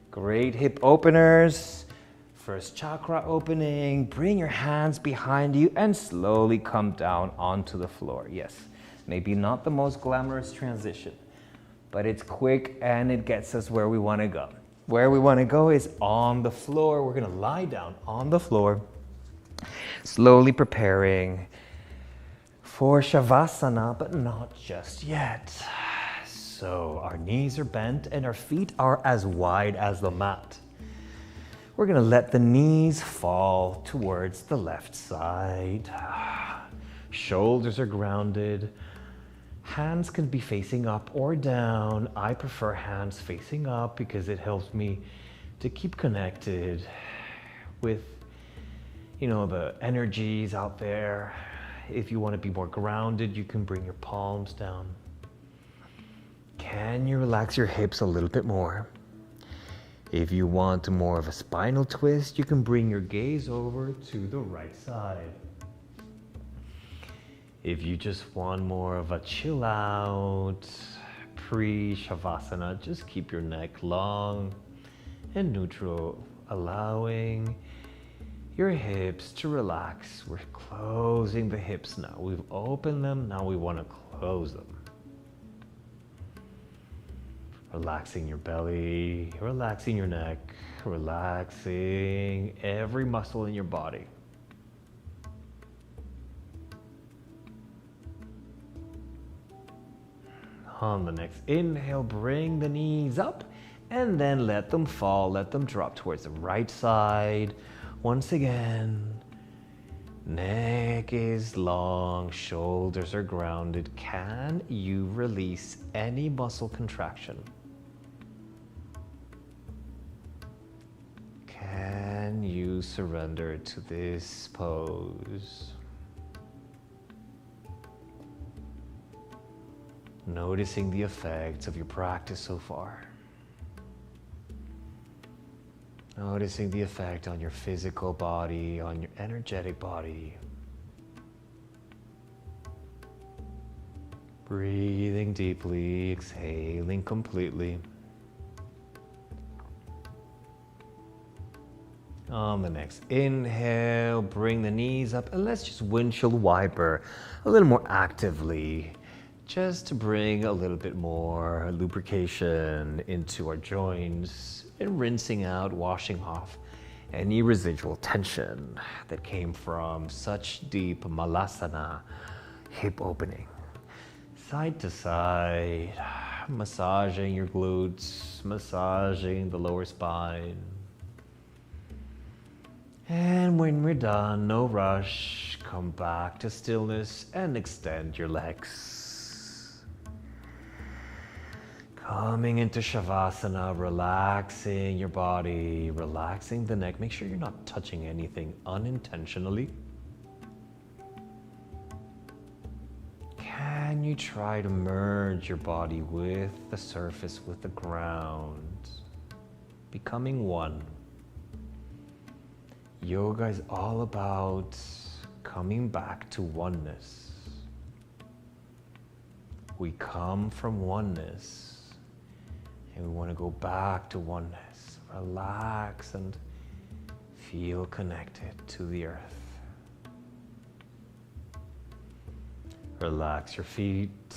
Great hip openers. First chakra opening. Bring your hands behind you and slowly come down onto the floor. Yes, maybe not the most glamorous transition, but it's quick and it gets us where we want to go. Where we want to go is on the floor. We're going to lie down on the floor, slowly preparing for Shavasana, but not just yet. So our knees are bent and our feet are as wide as the mat. We're going to let the knees fall towards the left side. Shoulders are grounded. Hands can be facing up or down. I prefer hands facing up because it helps me to keep connected with, the energies out there. If you want to be more grounded, you can bring your palms down. Can you relax your hips a little bit more? If you want more of a spinal twist, you can bring your gaze over to the right side. If you just want more of a chill out, pre-Shavasana, just keep your neck long and neutral, allowing your hips to relax. We're closing the hips now. We've opened them, now we want to close them. Relaxing your belly, relaxing your neck, relaxing every muscle in your body. On the next inhale, bring the knees up and then let them fall, let them drop towards the right side. Once again, neck is long, shoulders are grounded. Can you release any muscle contraction? Can you surrender to this pose? Noticing the effects of your practice so far. Noticing the effect on your physical body, on your energetic body. Breathing deeply, exhaling completely. On the next inhale, bring the knees up and let's just windshield wiper a little more actively, just to bring a little bit more lubrication into our joints and rinsing out, washing off any residual tension that came from such deep malasana hip opening. Side to side, massaging your glutes, massaging the lower spine. And when we're done, no rush, come back to stillness and extend your legs. Coming into Shavasana, relaxing your body, relaxing the neck. Make sure you're not touching anything unintentionally. Can you try to merge your body with the surface, with the ground, becoming one? Yoga is all about coming back to oneness. We come from oneness and we want to go back to oneness. Relax and feel connected to the earth. Relax your feet.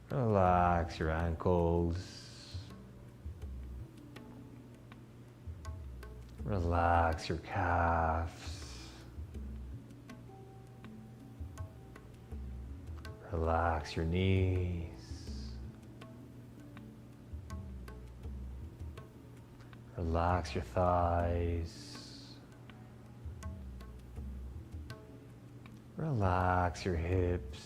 Relax your ankles. Relax your calves. Relax your knees. Relax your thighs. Relax your hips.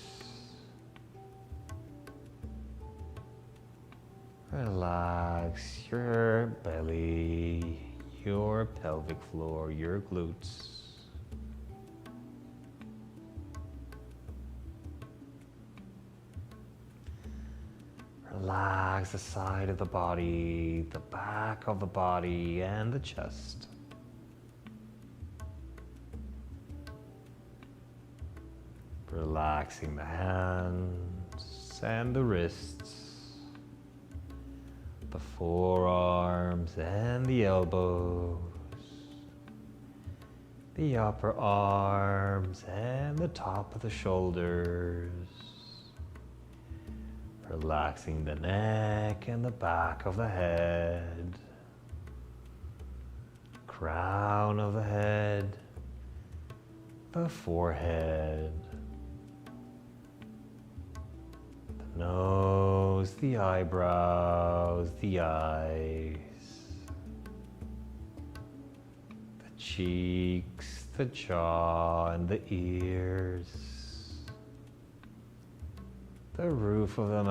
Relax your belly, your pelvic floor, your glutes. Relax the side of the body, the back of the body, and the chest. Relaxing the hands and the wrists, the forearms and the elbows, the upper arms and the top of the shoulders. Relaxing the neck and the back of the head, crown of the head, the forehead, the nose, the eyebrows, the eyes, the cheeks, the jaw, and the ears. The roof of the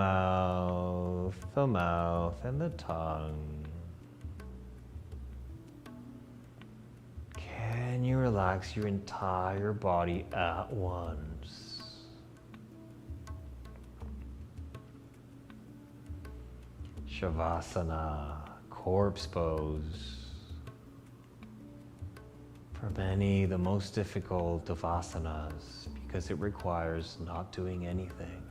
mouth and the tongue. Can you relax your entire body at once? Savasana, corpse pose. For many, the most difficult of asanas because it requires not doing anything.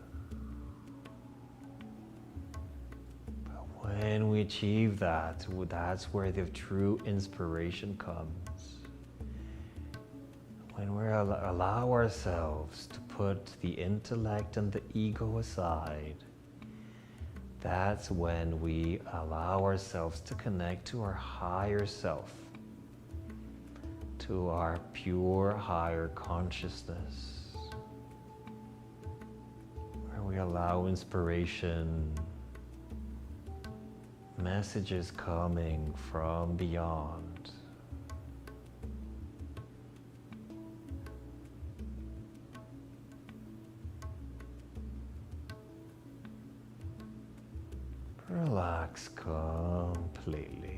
When we achieve that, that's where the true inspiration comes. When we allow ourselves to put the intellect and the ego aside, that's when we allow ourselves to connect to our higher self, to our pure higher consciousness, where we allow inspiration, messages coming from beyond. Relax completely.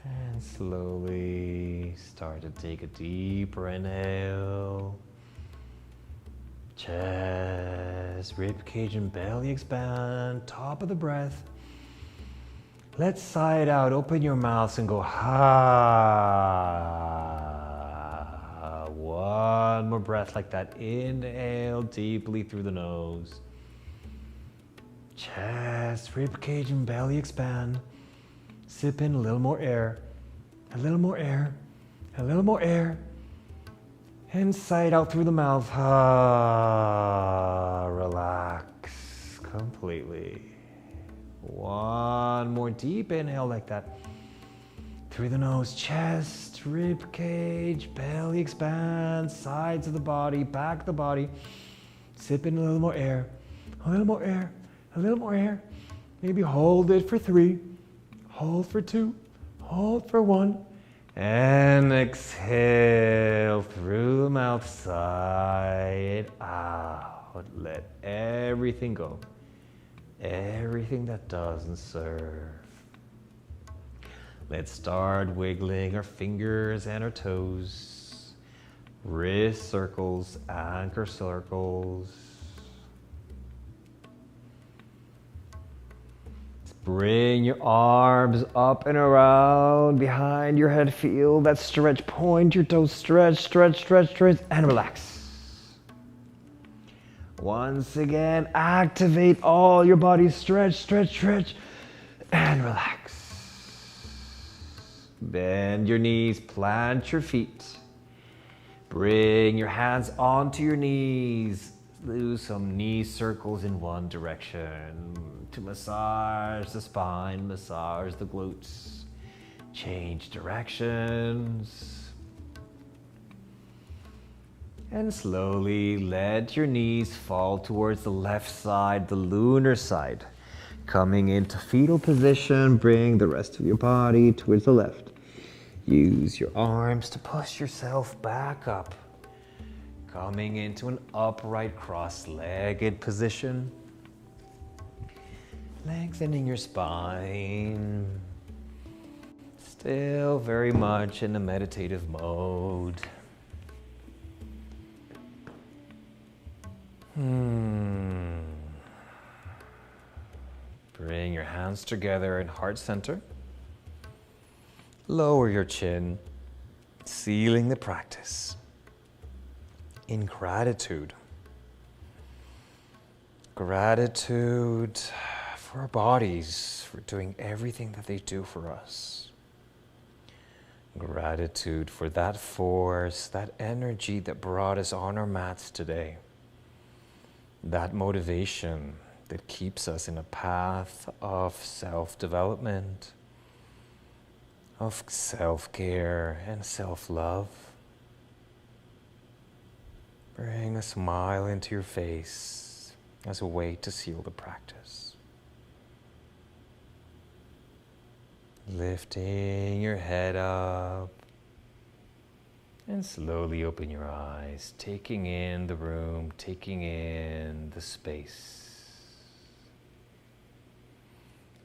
And slowly start to take a deeper inhale. Chest, rib cage and belly expand, top of the breath. Let's sigh it out, open your mouths and go ha. One more breath like that. Inhale deeply through the nose. Chest, rib cage and belly expand. Sip in a little more air, a little more air, a little more air. And sigh it out through the mouth. Relax completely. One more deep inhale like that. Through the nose, chest, rib cage, belly expand, sides of the body, back of the body. Sip in a little more air, a little more air, a little more air. Maybe hold it for 3. Hold for 2, hold for 1, and exhale through the mouth, sigh it out. Let everything go, everything that doesn't serve. Let's start wiggling our fingers and our toes, wrist circles, ankle circles. Bring your arms up and around behind your head. Feel that stretch. Point your toes. Stretch, stretch, stretch, stretch, and relax. Once again, activate all your body. Stretch, stretch, stretch, and relax. Bend your knees. Plant your feet. Bring your hands onto your knees. Do some knee circles in one direction to massage the spine, massage the glutes. Change directions. And slowly let your knees fall towards the left side, the lunar side. Coming into fetal position, bring the rest of your body towards the left. Use your arms to push yourself back up. Coming into an upright cross-legged position. Lengthening your spine. Still very much in a meditative mode. Bring your hands together in heart center. Lower your chin, sealing the practice. In gratitude. Gratitude for our bodies, for doing everything that they do for us. Gratitude for that force, that energy that brought us on our mats today. That motivation that keeps us in a path of self-development, of self-care and self-love. Bring a smile into your face as a way to seal the practice. Lifting your head up and slowly open your eyes, taking in the room, taking in the space.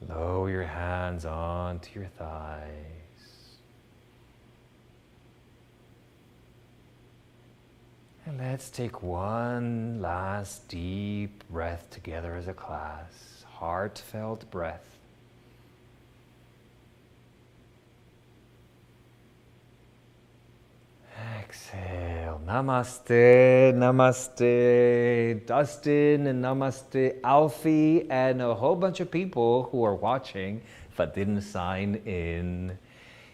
Lower your hands onto your thighs. And let's take one last deep breath together as a class. Heartfelt breath. Exhale. Namaste, namaste, Dustin, and namaste, Alfie, and a whole bunch of people who are watching but didn't sign in.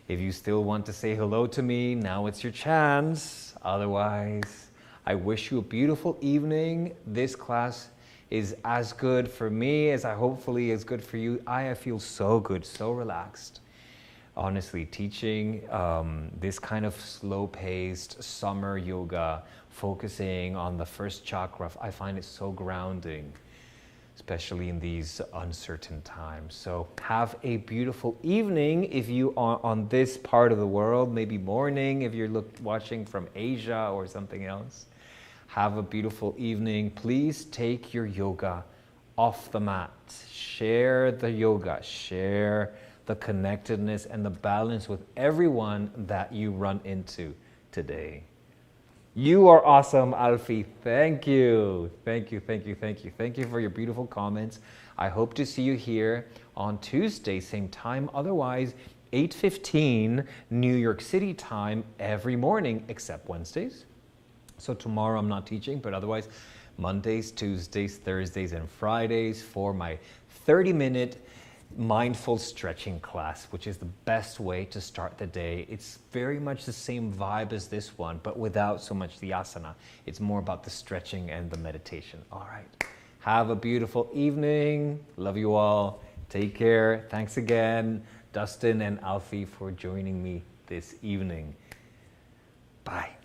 If you still want to say hello to me, now it's your chance. Otherwise, I wish you a beautiful evening. This class is as good for me as hopefully is good for you. I feel so good, so relaxed. Honestly, teaching this kind of slow-paced summer yoga, focusing on the first chakra, I find it so grounding, especially in these uncertain times. So have a beautiful evening if you are on this part of the world, maybe morning if you're watching from Asia or something else. Have a beautiful evening. Please take your yoga off the mat. Share the yoga, share the connectedness and the balance with everyone that you run into today. You are awesome, Alfie. Thank you. Thank you, thank you, thank you. Thank you for your beautiful comments. I hope to see you here on Tuesday, same time. Otherwise, 8:15 New York City time every morning, except Wednesdays. So tomorrow I'm not teaching, but otherwise Mondays, Tuesdays, Thursdays, and Fridays for my 30-minute mindful stretching class, which is the best way to start the day. It's very much the same vibe as this one, but without so much the asana. It's more about the stretching and the meditation. All right. Have a beautiful evening. Love you all. Take care. Thanks again, Dustin and Alfie, for joining me this evening. Bye.